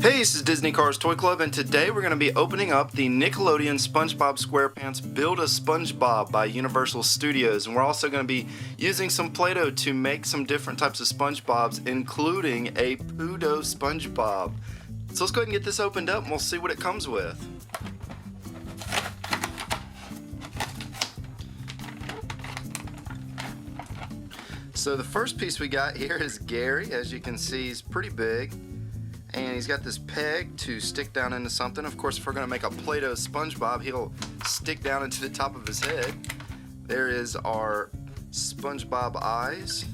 Hey, this is Disney Cars Toy Club, and today we're going to be opening up the Nickelodeon Spongebob Squarepants Build a Spongebob by Universal Studios. And we're also going to be using some Play-Doh to make some different types of Spongebobs, including a Poo-Dough Spongebob. So let's go ahead and get this opened up and we'll see what it comes with. So the first piece we got here is Gary. As you can see, he's pretty big. And he's got this peg to stick down into something. Of course, if we're going to make a Play-Doh Spongebob, he'll stick down into the top of his head. There is our Spongebob eyes.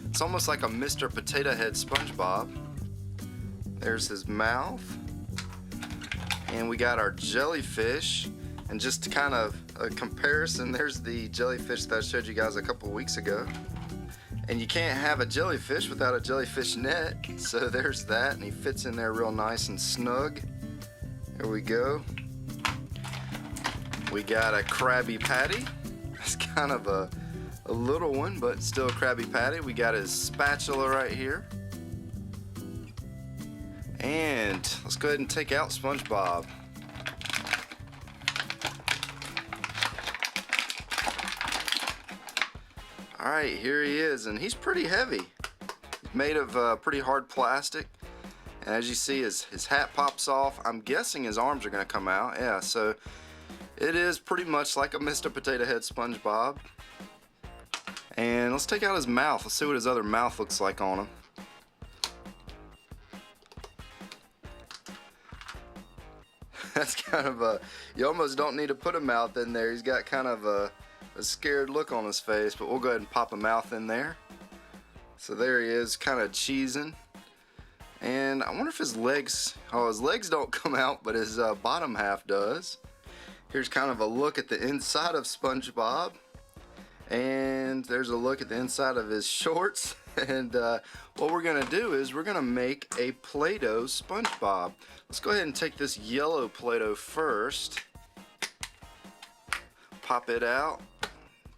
It's almost like a Mr. Potato Head Spongebob. There's his mouth. And we got our jellyfish. And just to kind of a comparison, there's the jellyfish that I showed you guys a couple weeks ago. And you can't have a jellyfish without a jellyfish net, so there's that, and he fits in there real nice and snug. Here we go. We got a Krabby Patty. It's kind of a little one, but still a Krabby Patty. We got his spatula right here. And let's go ahead and take out SpongeBob. Alright, here he is, and he's pretty heavy. He's made of pretty hard plastic, and as you see, his hat pops off. I'm guessing his arms are going to come out. Yeah, so it is pretty much like a Mr. Potato Head SpongeBob. And let's take out his mouth. Let's see what his other mouth looks like on him. That's kind of a, you almost don't need to put a mouth in there. He's got kind of a scared look on his face, but we'll go ahead and pop a mouth in there. So there he is, kind of cheesing. And I wonder if his legs don't come out, but his bottom half does. Here's kind of a look at the inside of SpongeBob, and there's a look at the inside of his shorts. And what we're gonna do is we're gonna make a Play-Doh SpongeBob. Let's go ahead and take this yellow Play-Doh first. Pop it out.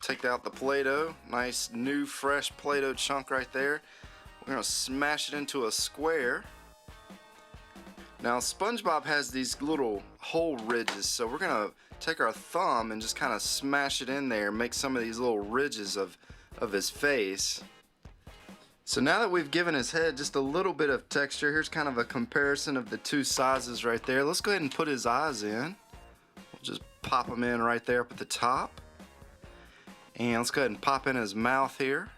Take out the Play-Doh. Nice new fresh Play-Doh chunk right there. We're going to smash it into a square. Now SpongeBob has these little hole ridges, so we're going to take our thumb and just kind of smash it in there and make some of these little ridges of his face. So now that we've given his head just a little bit of texture, here's kind of a comparison of the two sizes right there. Let's go ahead and put his eyes in. We'll just pop them in right there up at the top. And let's go ahead and pop in his mouth here.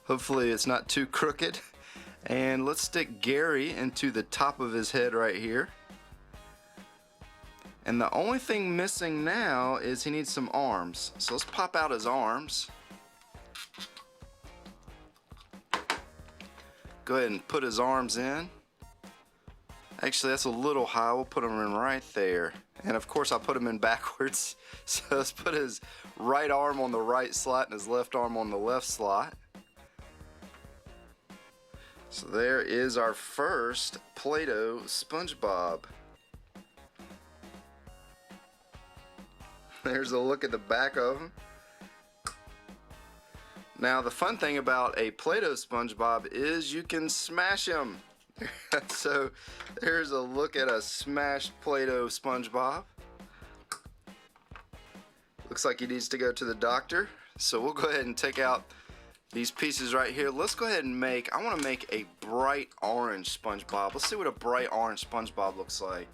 Hopefully it's not too crooked. And let's stick Gary into the top of his head right here. And the only thing missing now is he needs some arms. So let's pop out his arms. Go ahead and put his arms in. Actually, that's a little high. We'll put them in right there. And of course, I put him in backwards. So let's put his right arm on the right slot and his left arm on the left slot. So there is our first Play-Doh SpongeBob. There's a look at the back of him. Now, the fun thing about a Play-Doh SpongeBob is you can smash him. So there's a look at a smashed Play-Doh SpongeBob. Looks like he needs to go to the doctor. So we'll go ahead and take out these pieces right here. Let's go ahead and I want to make a bright orange SpongeBob. Let's see what a bright orange SpongeBob looks like.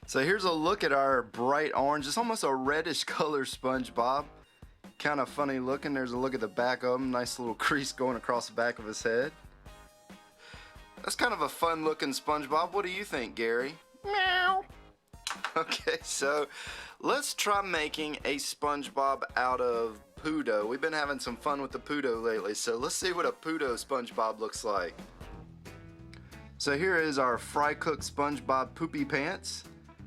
So here's a look at our bright orange. It's almost a reddish color SpongeBob. Kind of funny looking. There's a look at the back of him. Nice little crease going across the back of his head. That's kind of a fun looking SpongeBob. What do you think, Gary? Meow. Okay, so let's try making a SpongeBob out of Poo-Dough. We've been having some fun with the Poo-Dough lately, so let's see what a Poo-Dough SpongeBob looks like. So here is our fry cooked SpongeBob poopy pants.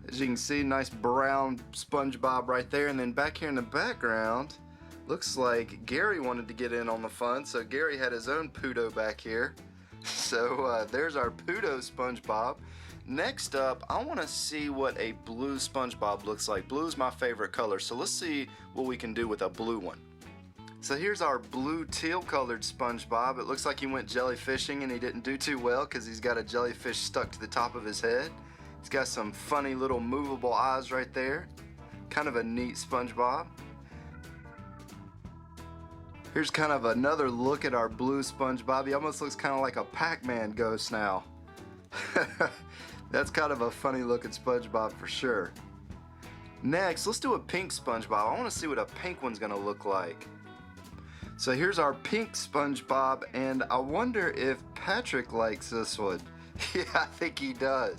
As you can see, nice brown SpongeBob right there, and then back here in the background, looks like Gary wanted to get in on the fun, so Gary had his own Poo-Dough back here. So there's our Poo-Dough SpongeBob. Next up, I want to see what a blue SpongeBob looks like. Blue is my favorite color, so let's see what we can do with a blue one. So here's our blue teal colored SpongeBob. It looks like he went jellyfishing and he didn't do too well because he's got a jellyfish stuck to the top of his head. He's got some funny little movable eyes right there. Kind of a neat SpongeBob. Here's kind of another look at our blue SpongeBob. He almost looks kind of like a Pac-Man ghost now. That's kind of a funny looking SpongeBob for sure. Next, let's do a pink SpongeBob. I want to see what a pink one's gonna look like. So here's our pink SpongeBob, and I wonder if Patrick likes this one. Yeah, I think he does.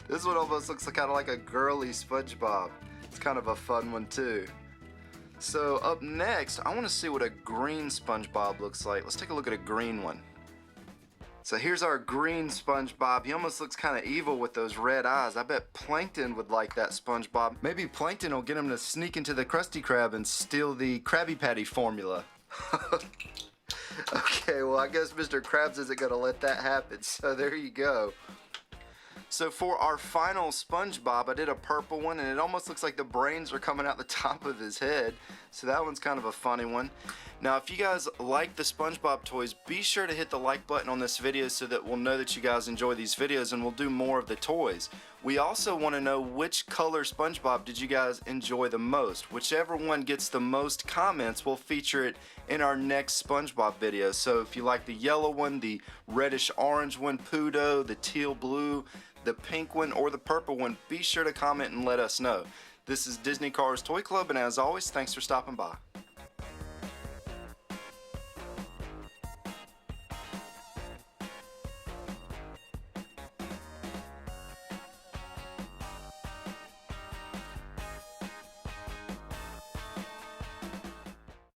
This one almost looks kind of like a girly SpongeBob. It's kind of a fun one too. So up next, I want to see what a green SpongeBob looks like. Let's take a look at a green one. So here's our green SpongeBob. He almost looks kind of evil with those red eyes. I bet Plankton would like that SpongeBob. Maybe Plankton will get him to sneak into the Krusty Krab and steal the Krabby Patty formula. Okay, well I guess Mr. Krabs isn't going to let that happen. So there you go. So for our final SpongeBob, I did a purple one, and it almost looks like the brains are coming out the top of his head. So that one's kind of a funny one. Now, if you guys like the SpongeBob toys, be sure to hit the like button on this video so that we'll know that you guys enjoy these videos, and we'll do more of the toys. We also want to know which color SpongeBob did you guys enjoy the most. Whichever one gets the most comments, we'll feature it in our next SpongeBob video. So if you like the yellow one, the reddish orange one, Poo-Dough, the teal blue, the pink one, or the purple one, be sure to comment and let us know. This is Disney Cars Toy Club, and as always, thanks for stopping by.